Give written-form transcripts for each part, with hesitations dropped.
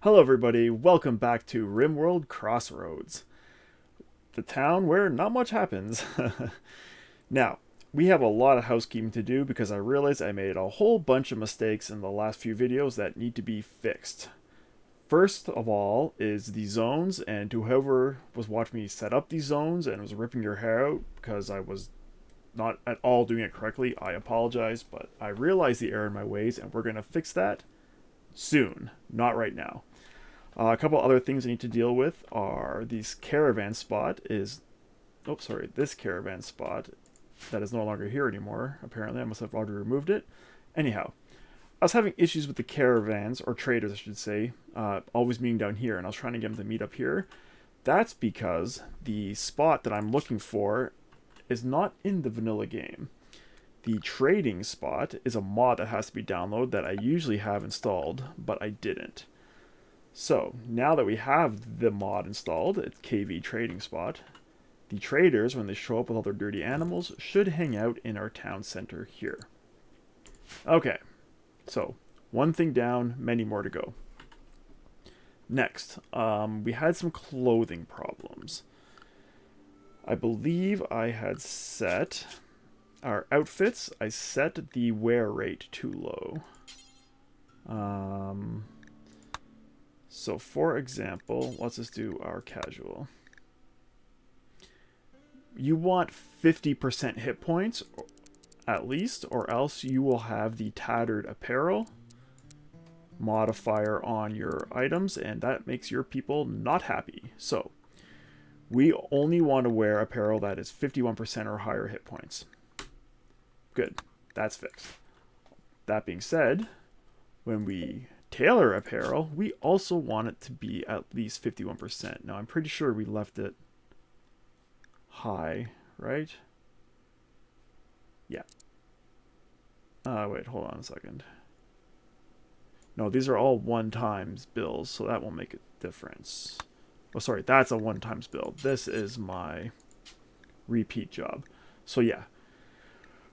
Hello everybody, welcome back to RimWorld Crossroads, the town where not much happens. Now, we have a lot of housekeeping to do because I realized I made a whole bunch of mistakes in the last few videos that need to be fixed. First of all is the zones, and to whoever was watching me set up these zones and was ripping your hair out because I was not at all doing it correctly, I apologize, but I realized the error in my ways and we're going to fix that soon, not right now. A couple other things I need to deal with are this caravan spot this caravan spot that is no longer here anymore. Apparently, I must have already removed it. Anyhow, I was having issues with the caravans, or traders, I should say, always meeting down here, and I was trying to get them to meet up here. That's because the spot that I'm looking for is not in the vanilla game. The trading spot is a mod that has to be downloaded that I usually have installed, but I didn't. So, now that we have the mod installed, it's KV Trading Spot, the traders, when they show up with all their dirty animals, should hang out in our town center here. Okay, so, one thing down, many more to go. Next, we had some clothing problems. I believe I had set our outfits, I set the wear rate too low. So for example, let's just do our casual. You want 50% hit points at least, or else you will have the tattered apparel modifier on your items, and that makes your people not happy. So we only want to wear apparel that is 51% or higher hit points. Good, that's fixed. That being said, when we tailor apparel, we also want it to be at least 51%. Now, I'm pretty sure we left it high, right? Yeah. Wait, hold on a second. No, these are all one-times bills, so that won't make a difference. Oh, sorry, that's a one-times bill. This is my repeat job. So yeah,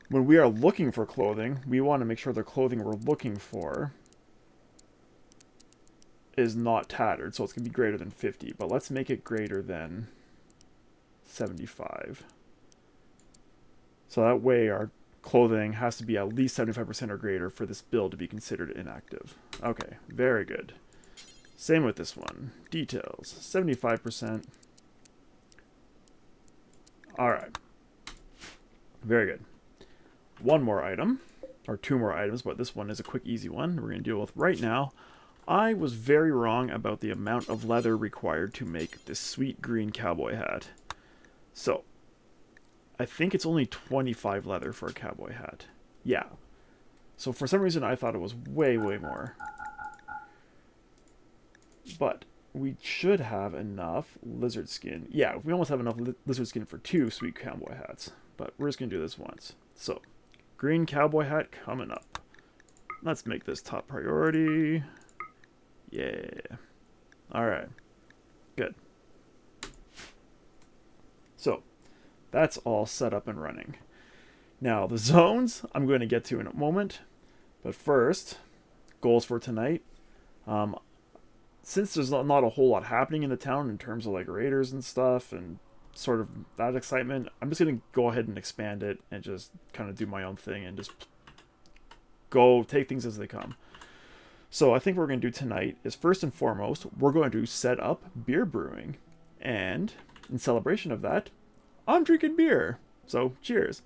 when we are looking for clothing, we want to make sure the clothing we're looking for is not tattered, so it's going to be greater than 50, but let's make it greater than 75. So that way our clothing has to be at least 75% or greater for this build to be considered inactive. Okay, very good. Same with this one. Details, 75%. Alright. Very good. One more item, or two more items, but this one is a quick, easy one we're going to deal with right now. I was very wrong about the amount of leather required to make this sweet green cowboy hat. So, I think it's only 25 leather for a cowboy hat. Yeah. So for some reason I thought it was way, way more. But we should have enough lizard skin. Yeah, we almost have enough lizard skin for two sweet cowboy hats. But we're just going to do this once. So, green cowboy hat coming up. Let's make this top priority. Yeah. Alright. Good. So, that's all set up and running. Now, the zones I'm going to get to in a moment. But first, goals for tonight. Since there's not a whole lot happening in the town in terms of like raiders and stuff and sort of that excitement, I'm just going to go ahead and expand it and just kind of do my own thing and just go take things as they come. So I think what we're going to do tonight is, first and foremost, we're going to set up beer brewing. And in celebration of that, I'm drinking beer. So cheers.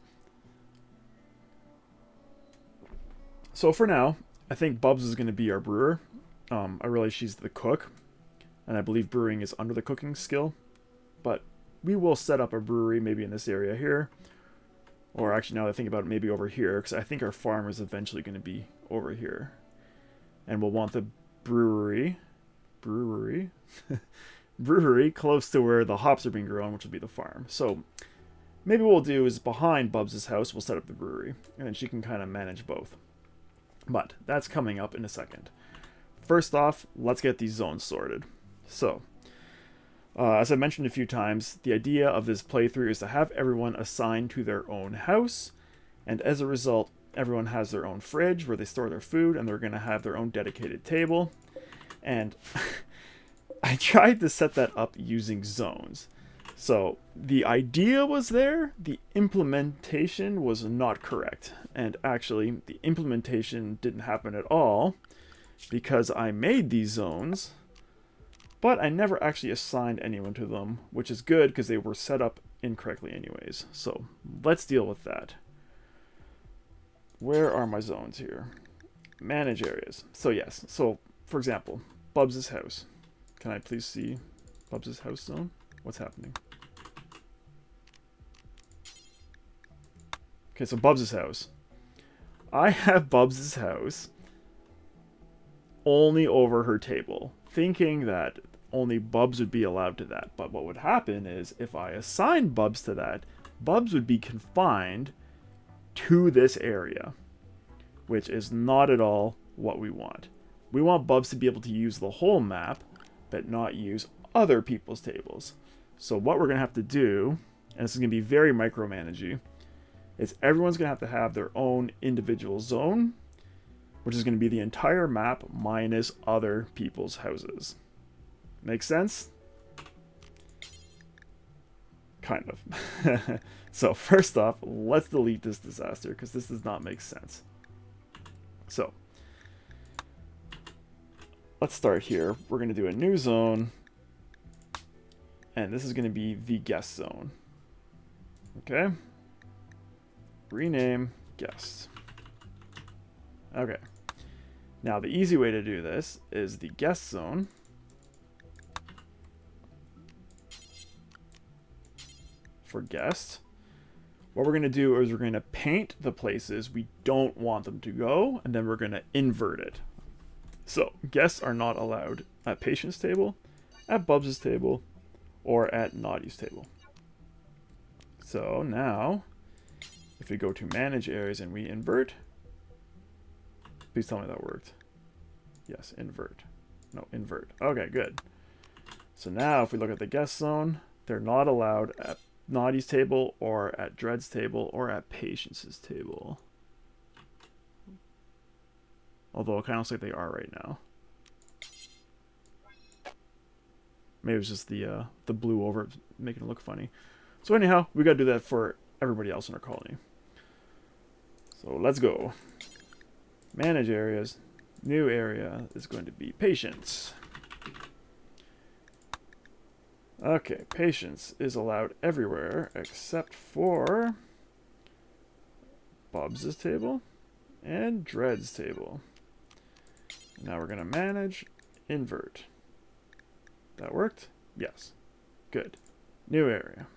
So for now, I think Bubs is going to be our brewer. I realize she's the cook, and I believe brewing is under the cooking skill. But we will set up a brewery maybe in this area here. Or actually, now that I think about it, maybe over here, because I think our farm is eventually going to be over here. And we'll want the brewery close to where the hops are being grown, which will be the farm. So maybe what we'll do is behind Bubs' house, we'll set up the brewery, and then she can kind of manage both. But that's coming up in a second. First off, let's get these zones sorted. So, as I mentioned a few times, the idea of this playthrough is to have everyone assigned to their own house, and as a result, everyone has their own fridge where they store their food, and they're going to have their own dedicated table. And I tried to set that up using zones. So the idea was there, the implementation was not correct. And actually, the implementation didn't happen at all because I made these zones, but I never actually assigned anyone to them, which is good because they were set up incorrectly anyways. So let's deal with that. Where are my zones here? Manage areas. So yes, so for example, Bubs' house. Can I please see Bubs' house zone? What's happening? Okay, so Bubs' house. I have Bubs' house only over her table, thinking that only Bubs would be allowed to that. But what would happen is if I assigned Bubs to that, Bubs would be confined to this area, which is not at all what we want. We want Bubs to be able to use the whole map, but not use other people's tables. So what we're going to have to do, and this is going to be very micromanagey, is everyone's going to have their own individual zone, which is going to be the entire map minus other people's houses. Make sense? Kind of. So first off, let's delete this disaster because this does not make sense. So let's start here. We're going to do a new zone, and this is going to be the guest zone. Okay. Rename guest. Okay. Now the easy way to do this is the guest zone. For guest, what we're going to do is we're going to paint the places we don't want them to go, and then we're going to invert it. So guests are not allowed at Patient's table, at Bubs' table, or at Naughty's table. So now, if we go to manage areas and we invert, please tell me that worked. Yes, invert. No, invert. Okay, good. So now if we look at the guest zone, they're not allowed at Naughty's table or at Dread's table or at Patience's table. Although it kind of looks like they are right now. Maybe it's just the blue over it making it look funny. So anyhow, we got to do that for everybody else in our colony. So let's go. Manage areas. New area is going to be Patience. Okay, Patience is allowed everywhere except for Bubs' table and Dread's table. Now we're going to manage, invert. That worked? Yes. Good. New area.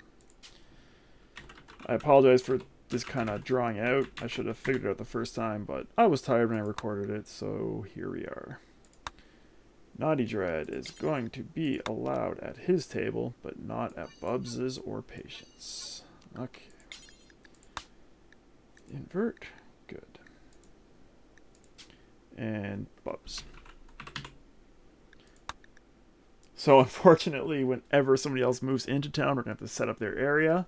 I apologize for this kind of drawing out. I should have figured it out the first time, but I was tired when I recorded it, so here we are. Naughty Dread is going to be allowed at his table, but not at Bubs's or Patience. Okay. Invert. Good. And Bubs. So unfortunately, whenever somebody else moves into town, we're going to have to set up their area.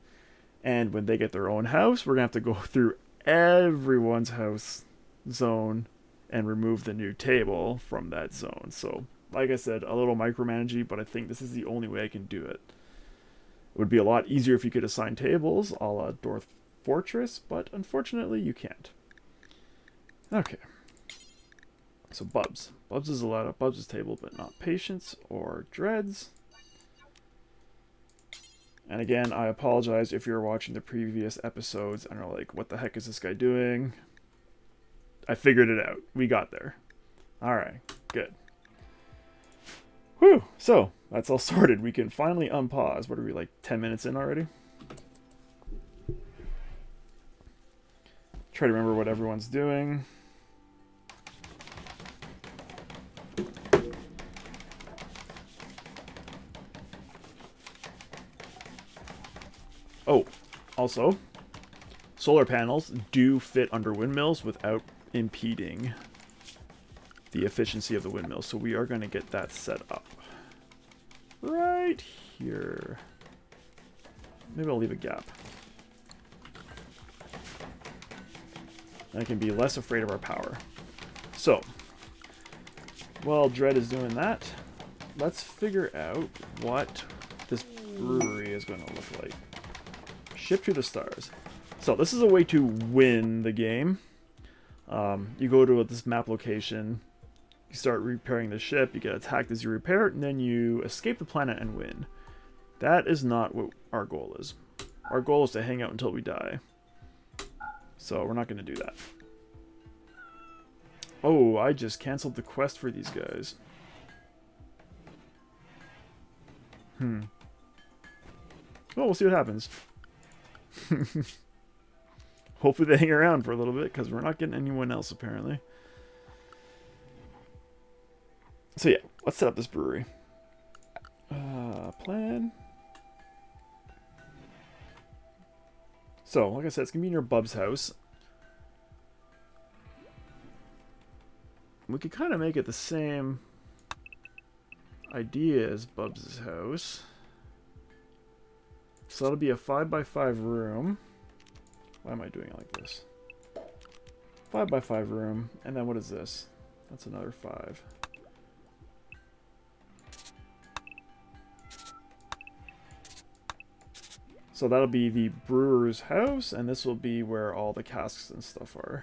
And when they get their own house, we're going to have to go through everyone's house zone and remove the new table from that zone. So, like I said, a little micromanagey, but I think this is the only way I can do it. It would be a lot easier if you could assign tables a la Dwarf Fortress, but unfortunately you can't. Okay. So Bubs. Bubs is allowed at Bubs' table, but not Patience or Dread's. And again, I apologize if you're watching the previous episodes and are like, what the heck is this guy doing? I figured it out. We got there. Alright, good. Whew, so that's all sorted. We can finally unpause. What are we, like 10 minutes in already? Try to remember what everyone's doing. Oh, also, solar panels do fit under windmills without impeding the efficiency of the windmill. So we are going to get that set up right here. Maybe I'll leave a gap. I can be less afraid of our power. So While Dread is doing that, let's figure out what this brewery is going to look like. Ship to the stars. So this is a way to win the game. You go to this map location, you start repairing the ship, you get attacked as you repair it, and then you escape the planet and win. That is not what our goal is. Our goal is to hang out until we die. So we're not going to do that. Oh, I just canceled the quest for these guys. Well, we'll see what happens. Hopefully they hang around for a little bit, because we're not getting anyone else, apparently. So yeah, let's set up this brewery. Plan. So, like I said, it's going to be near Bub's house. We could kind of make it the same idea as Bub's house. So that'll be a 5x5 room. Why am I doing it like this? 5x5 room. And then what is this? That's another 5. So that'll be the brewer's house, and this will be where all the casks and stuff are.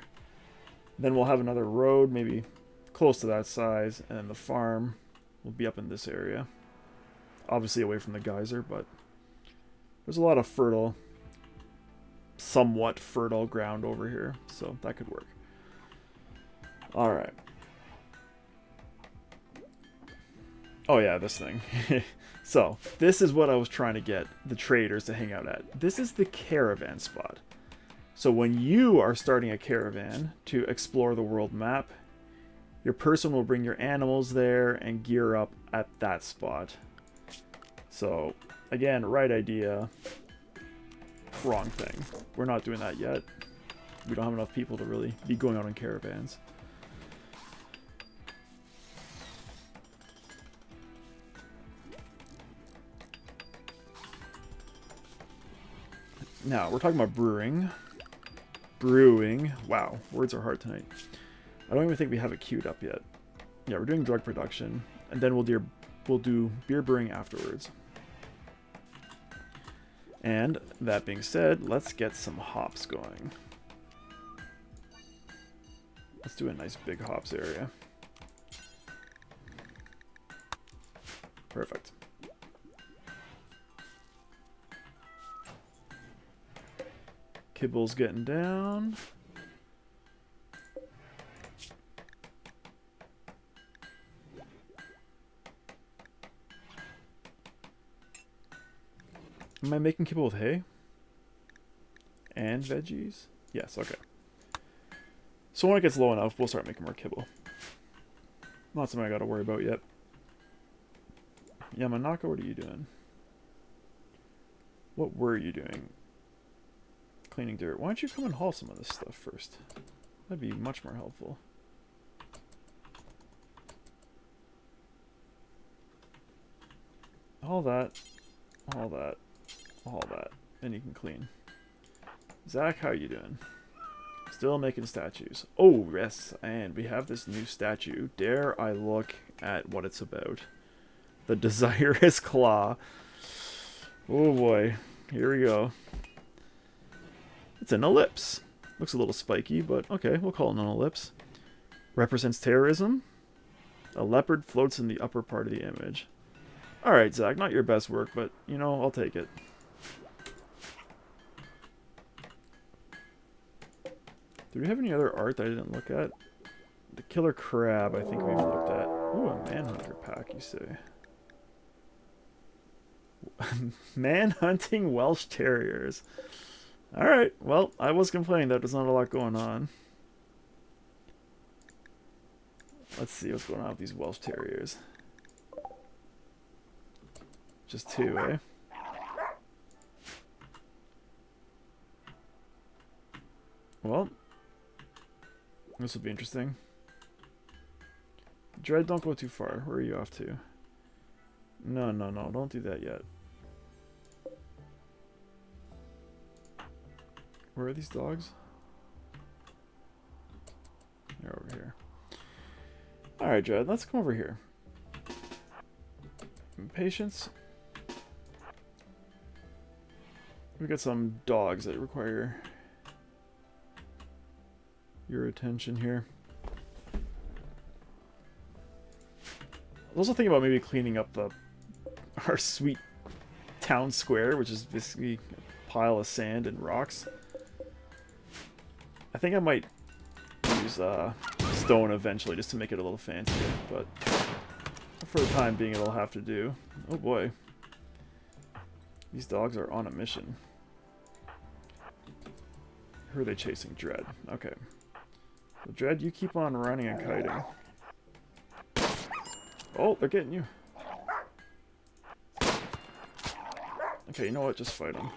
Then we'll have another road, maybe close to that size, and then the farm will be up in this area. Obviously away from the geyser, but there's a lot of fertile, somewhat fertile ground over here, so that could work. Alright. Oh yeah, this thing. So, this is what I was trying to get the traders to hang out at. This is the caravan spot. So when you are starting a caravan to explore the world map, your person will bring your animals there and gear up at that spot. So, again, right idea, wrong thing. We're not doing that yet. We don't have enough people to really be going out on caravans. Now, we're talking about brewing. Brewing. Wow, words are hard tonight. I don't even think we have it queued up yet. Yeah, we're doing drug production, and then we'll do beer brewing afterwards. And that being said, let's get some hops going. Let's do a nice big hops area. Perfect. Kibble's getting down. Am I making kibble with hay? And veggies? Yes, okay. So when it gets low enough, we'll start making more kibble. Not something I gotta worry about yet. Yamanaka, what are you doing? What were you doing? Cleaning dirt. Why don't you come and haul some of this stuff first? That'd be much more helpful. All that. All that. All that. And you can clean. Zach, how you doing? Still making statues. Oh, yes. And we have this new statue. Dare I look at what it's about. The Desirous Claw. Oh boy. Here we go. It's an ellipse. Looks a little spiky, but okay, we'll call it an ellipse. Represents terrorism. A leopard floats in the upper part of the image. Alright, Zach, not your best work, but, you know, I'll take it. Do we have any other art that I didn't look at? The killer crab, I think we've looked at. Ooh, a manhunter pack, you say. Man-hunting Welsh Terriers. Alright, well, I was complaining that there's not a lot going on. Let's see what's going on with these Welsh Terriers. Just 2, eh? Well, this will be interesting. Dread, don't go too far. Where are you off to? No, no, no, don't do that yet. Where are these dogs? They're over here. Alright, Dread, let's come over here. Patience. We got some dogs that require your attention here. I was also thinking about maybe cleaning up our sweet town square, which is basically a pile of sand and rocks. I think I might use stone eventually just to make it a little fancier, but for the time being it'll have to do. Oh boy. These dogs are on a mission. Who are they chasing? Dread. Okay. So Dread, you keep on running and kiting. Oh, they're getting you. Okay, you know what? Just fight them.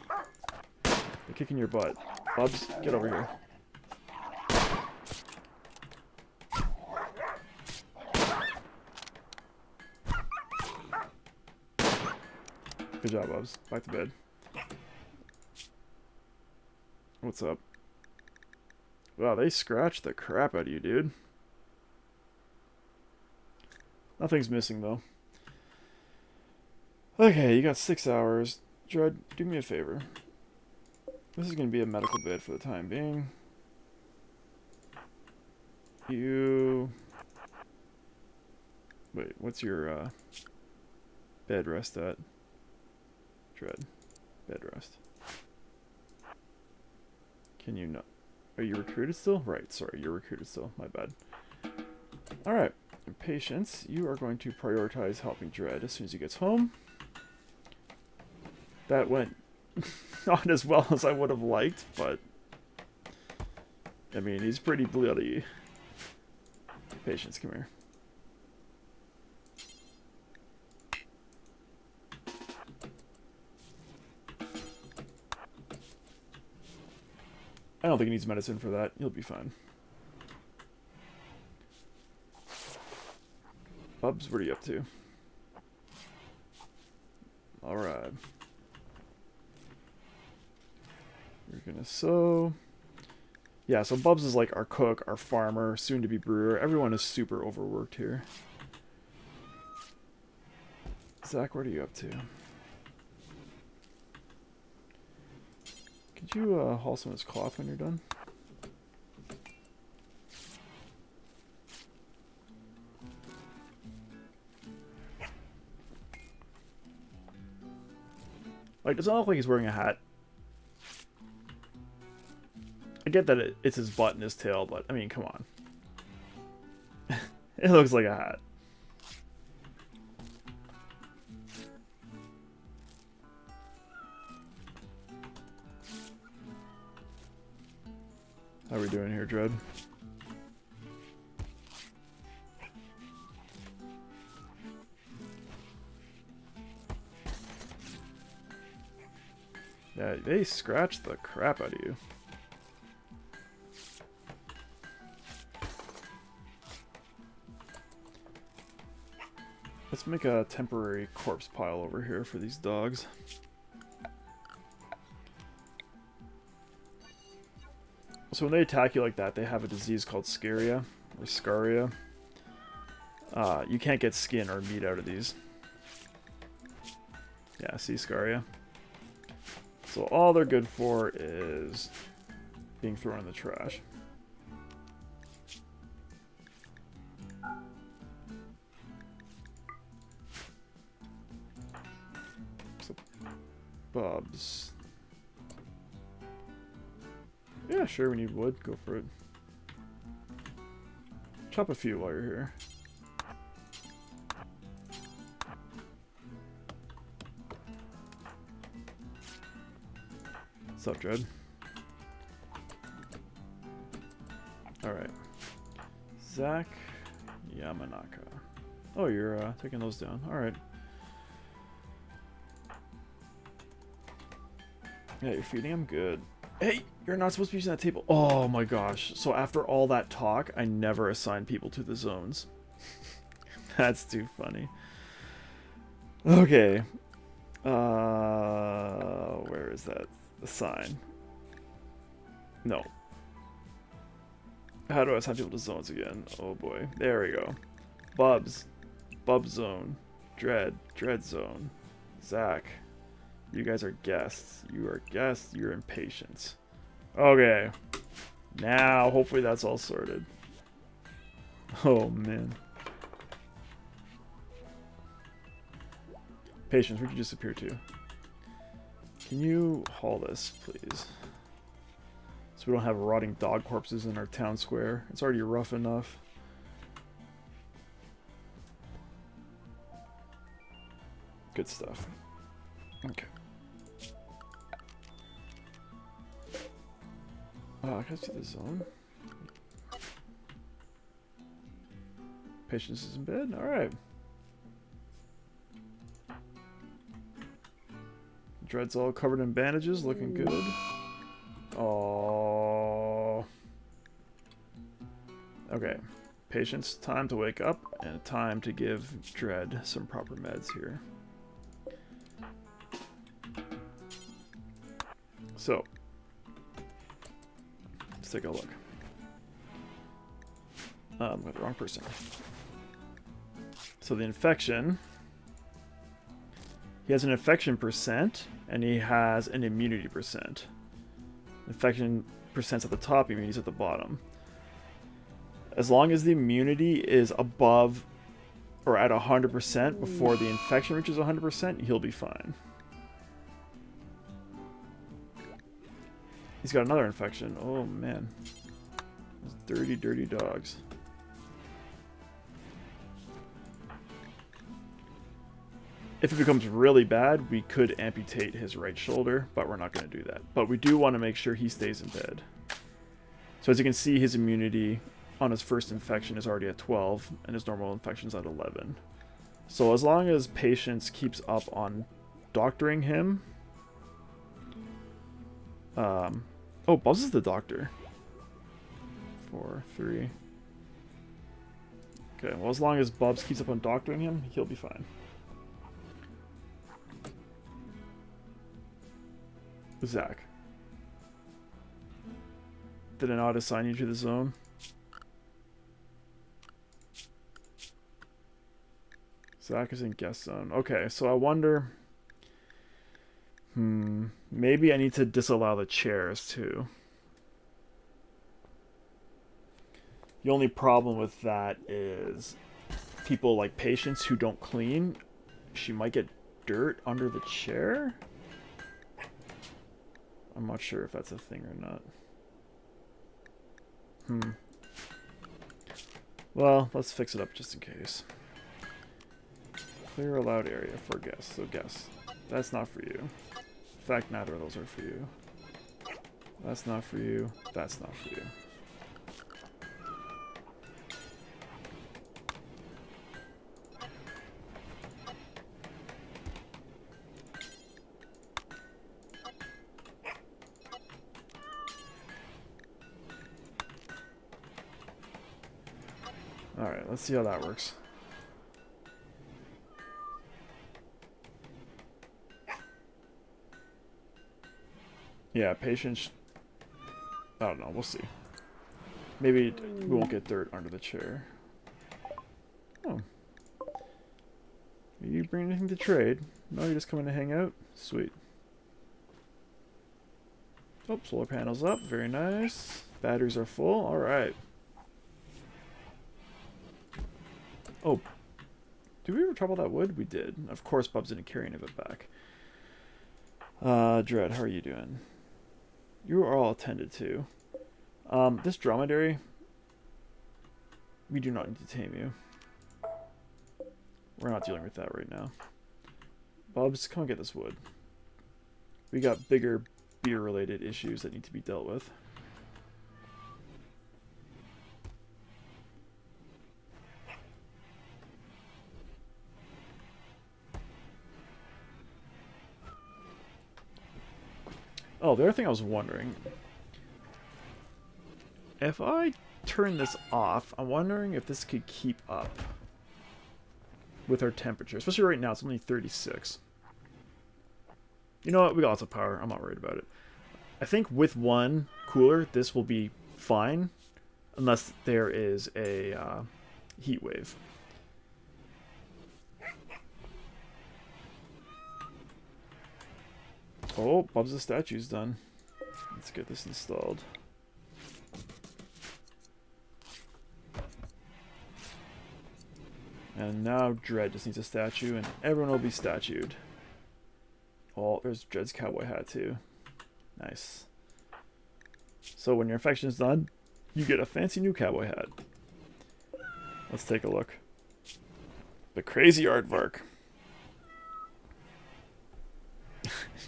They're kicking your butt. Bubs, get over here. Good job, Bubs. Back to bed. What's up? Wow, they scratched the crap out of you, dude. Nothing's missing, though. Okay, you got 6 hours. Dread, do me a favor. This is going to be a medical bed for the time being. You... Wait, what's your bed rest at? Dread. Bed rest. Can you not... Are you recruited still? Right, sorry, you're recruited still. My bad. Alright. Patience, you are going to prioritize helping Dread as soon as he gets home. That went not as well as I would have liked, but... I mean, he's pretty bloody. Patience, come here. I don't think he needs medicine for that. He'll be fine. Bubs, what are you up to? Alright. We're gonna sew. Yeah, so Bubs is like our cook, our farmer, soon to be brewer. Everyone is super overworked here. Zach, what are you up to? Could you haul some of this cloth when you're done? Like, does it look like he's wearing a hat? I get that it's his butt and his tail, but, I mean, come on. It looks like a hat. How are we doing here, Dread? Yeah, they scratched the crap out of you. Let's make a temporary corpse pile over here for these dogs. So when they attack you like that, they have a disease called scaria, or scaria. You can't get skin or meat out of these. Yeah, see, scaria. So all they're good for is being thrown in the trash. So, Bubs. Yeah, sure, we need wood. Go for it. Chop a few while you're here. What's up, Dread? Alright. Zach Yamanaka. Oh, you're taking those down. Alright. Yeah, you're feeding him? Good. Hey, you're not supposed to be using that table. Oh my gosh. So after all that talk, I never assign people to the zones. That's too funny. Okay. Where is that? The sign. No. How do I assign people to zones again? Oh boy. There we go. Bubs. Bub Zone. Dread. Dread Zone. Zach. You guys are guests. You are guests. You're impatient. Okay. Now, hopefully that's all sorted. Oh, man. Patience, where'd you disappear to? Can you haul this, please? So we don't have rotting dog corpses in our town square. It's already rough enough. Good stuff. Okay. Oh, I can see the zone. Patience is in bed? Alright. Dread's all covered in bandages, looking good. Oh. Okay. Patience, time to wake up, and time to give Dread some proper meds here. So, let's take a look. I'm with the wrong person. So the infection, he has an infection percent, and he has an immunity percent. Infection percent's at the top, immunity's at the bottom. As long as the immunity is above or at 100% before the infection reaches 100%, he'll be fine. He's got another infection. Oh man. Those dirty, dirty dogs. If it becomes really bad, we could amputate his right shoulder, but we're not going to do that. But we do want to make sure he stays in bed. So as you can see, his immunity on his first infection is already at 12, and his normal infection is at 11. So as long as Patience keeps up on doctoring him... oh, Buzz is the doctor. 4, 3... Okay, well as long as Bubs keeps up on doctoring him, he'll be fine. Zach. Did I not assign you to the zone? Zach is in guest zone. Okay, so I wonder... maybe I need to disallow the chairs too. The only problem with that is people like Patience who don't clean. She might get dirt under the chair. I'm not sure if that's a thing or not. Well, let's fix it up just in case. Clear allowed area for guests. So guests. That's not for you. In fact, neither of those are for you. That's not for you. That's not for you. Alright, let's see how that works. Yeah, Patience... I don't know, we'll see. Maybe we won't get dirt under the chair. Oh. Are you bringing anything to trade? No, you're just coming to hang out? Sweet. Oh, solar panels up. Very nice. Batteries are full. Alright. Oh. Did we ever trouble that wood? We did. Of course, Bub's didn't carry any of it back. Dread, how are you doing? You are all attended to. This dromedary, we do not need to tame you. We're not dealing with that right now. Bubs, come and get this wood. We got bigger beer-related issues that need to be dealt with. Oh, the other thing I was wondering, if I turn this off, I'm wondering if this could keep up with our temperature. Especially right now, it's only 36. You know what? We got lots of power. I'm not worried about it. I think with one cooler, this will be fine, unless there is a heat wave. Oh, Bub's statue's done. Let's get this installed. And now Dread just needs a statue, and everyone will be statued. Oh, there's Dread's cowboy hat too. Nice. So when your infection is done, you get a fancy new cowboy hat. Let's take a look. The crazy aardvark.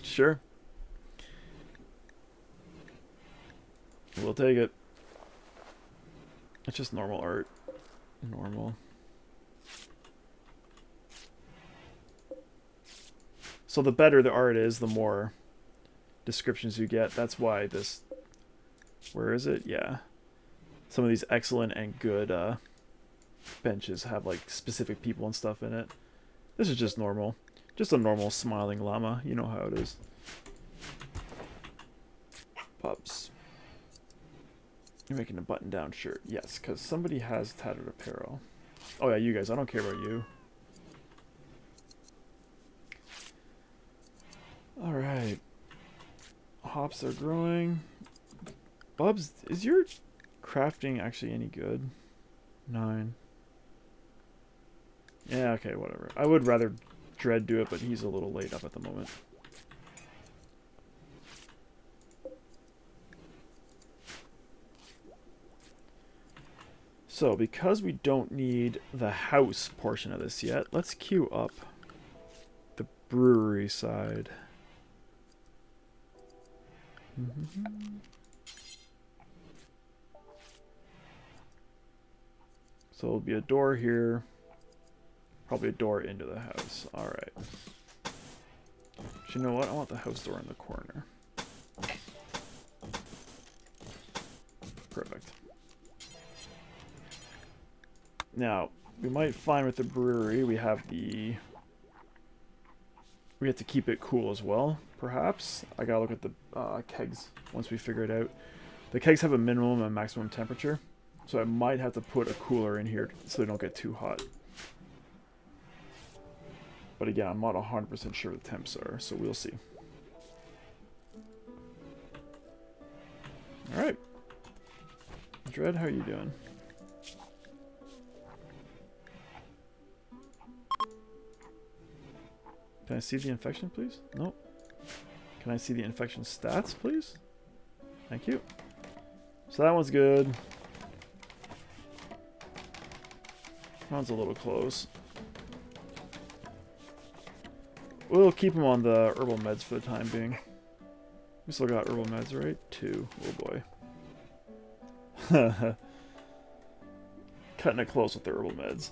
Sure. We'll take it. It's just normal art. Normal. So the better the art is, the more descriptions you get. That's why this... Where is it? Yeah. Some of these excellent and good benches have like specific people and stuff in it. This is just normal. Just a normal smiling llama. You know how it is. Pups. You're making a button-down shirt. Yes, because somebody has tattered apparel. Oh yeah, you guys. I don't care about you. Alright. Hops are growing. Bubs, is your crafting actually any good? 9. Yeah, okay, whatever. I would rather Dread do it, but he's a little late up at the moment. So, because we don't need the house portion of this yet, let's queue up the brewery side. So it'll be a door here, probably a door into the house. Alright. You know what? I want the house door in the corner. Perfect. Now, we might find with the brewery we have to keep it cool as well, perhaps. I gotta look at the kegs once we figure it out. The kegs have a minimum and maximum temperature, so I might have to put a cooler in here so they don't get too hot. But again, I'm not 100% sure what the temps are, so we'll see. Alright. Dread, how are you doing? Can I see the infection, please? Nope. Can I see the infection stats, please? Thank you. So that one's good. That one's a little close. We'll keep him on the herbal meds for the time being. We still got herbal meds, right? 2. Oh boy. Cutting it close with the herbal meds.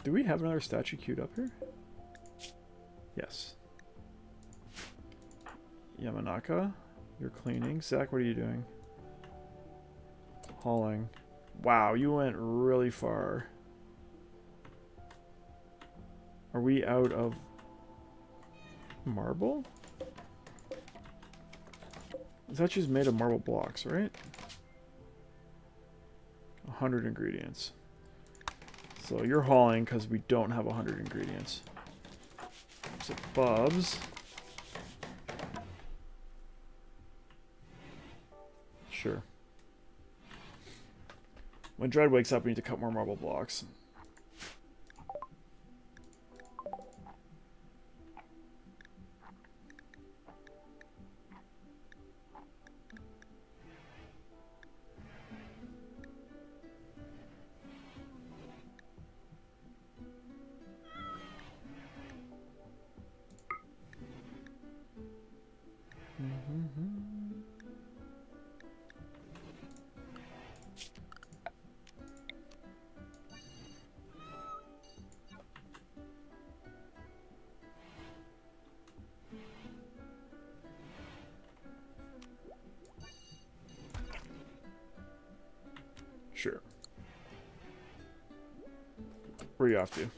Do we have another statue queued up here? Yes. Yamanaka, you're cleaning. Zach, what are you doing? Hauling. Wow, you went really far. Are we out of marble? The statue's made of marble blocks, right? 100 ingredients. So you're hauling because we don't have 100 ingredients. So Bubs. Sure. When Dread wakes up, we need to cut more marble blocks. Sure. Where are you off to?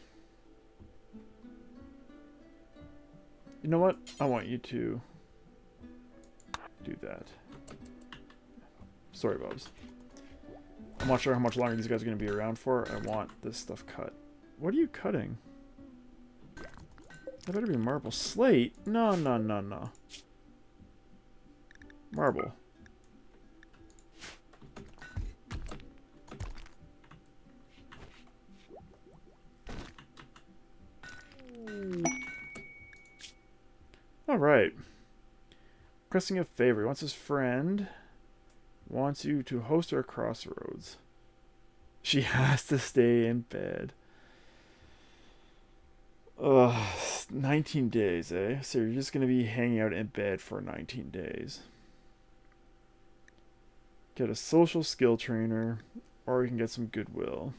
You know what? I want you to do that. Sorry, Bubs. I'm not sure how much longer these guys are going to be around for. I want this stuff cut. What are you cutting? That better be marble. Slate? No, no, no, no. Marble. Alright. Requesting a favor. He wants his friend. Wants you to host her at Crossroads. She has to stay in bed. Ugh. 19 days, eh? So you're just going to be hanging out in bed for 19 days. Get a social skill trainer. Or you can get some goodwill.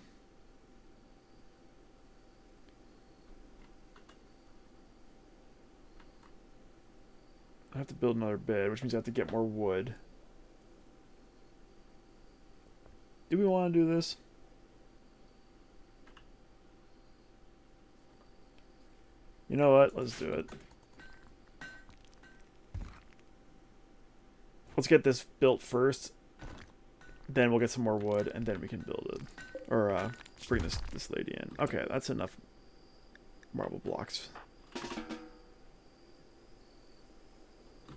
I have to build another bed, which means I have to get more wood. Do we want to do this? You know what? Let's do it. Let's get this built first. Then we'll get some more wood, and then we can build it. Or, bring this lady in. Okay, that's enough marble blocks.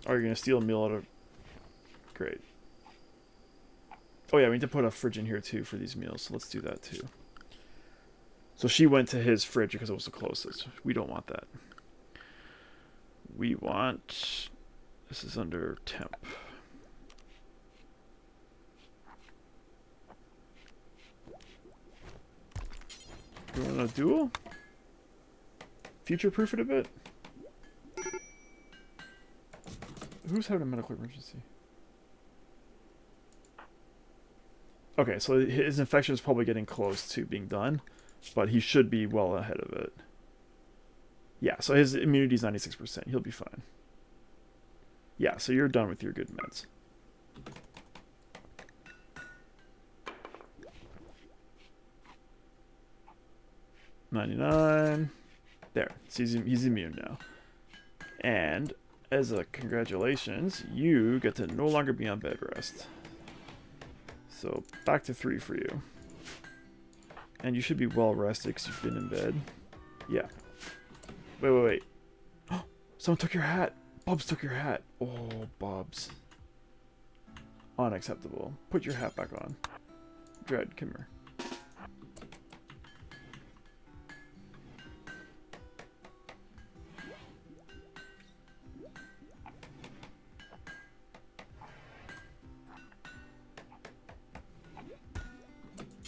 Oh, you're going to steal a meal out of... Great. Oh, yeah, we need to put a fridge in here, too, for these meals. So let's do that, too. So she went to his fridge because it was the closest. We don't want that. We want... This is under temp. You want a duel? Future-proof it a bit? Who's having a medical emergency? Okay, so his infection is probably getting close to being done, but he should be well ahead of it. Yeah, so his immunity is 96%. He'll be fine. Yeah, so you're done with your good meds. $99. There. So he's immune now. And as a congratulations, you get to no longer be on bed rest. So back to 3 for you. And you should be well rested because you've been in bed. Yeah. Wait. Someone took your hat. Bubs took your hat. Oh, Bubs. Unacceptable. Put your hat back on. Dread, come here.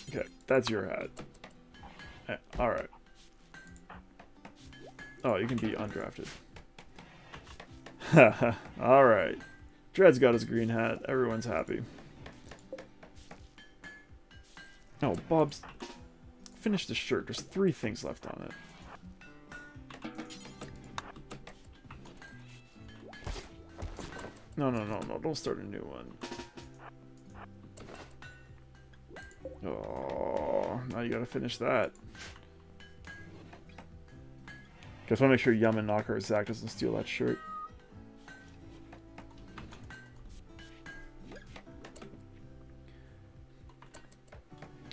Okay, that's your hat. Alright. Oh, you can be undrafted. Haha, alright. Dread's got his green hat. Everyone's happy. Oh, Bob's... Finish the shirt. There's 3 things left on it. No. Don't start a new one. Oh, now you gotta finish that. Just want to make sure Yum and Knocker or Zach doesn't steal that shirt.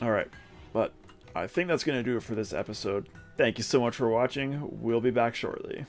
Alright, but I think that's going to do it for this episode. Thank you so much for watching. We'll be back shortly.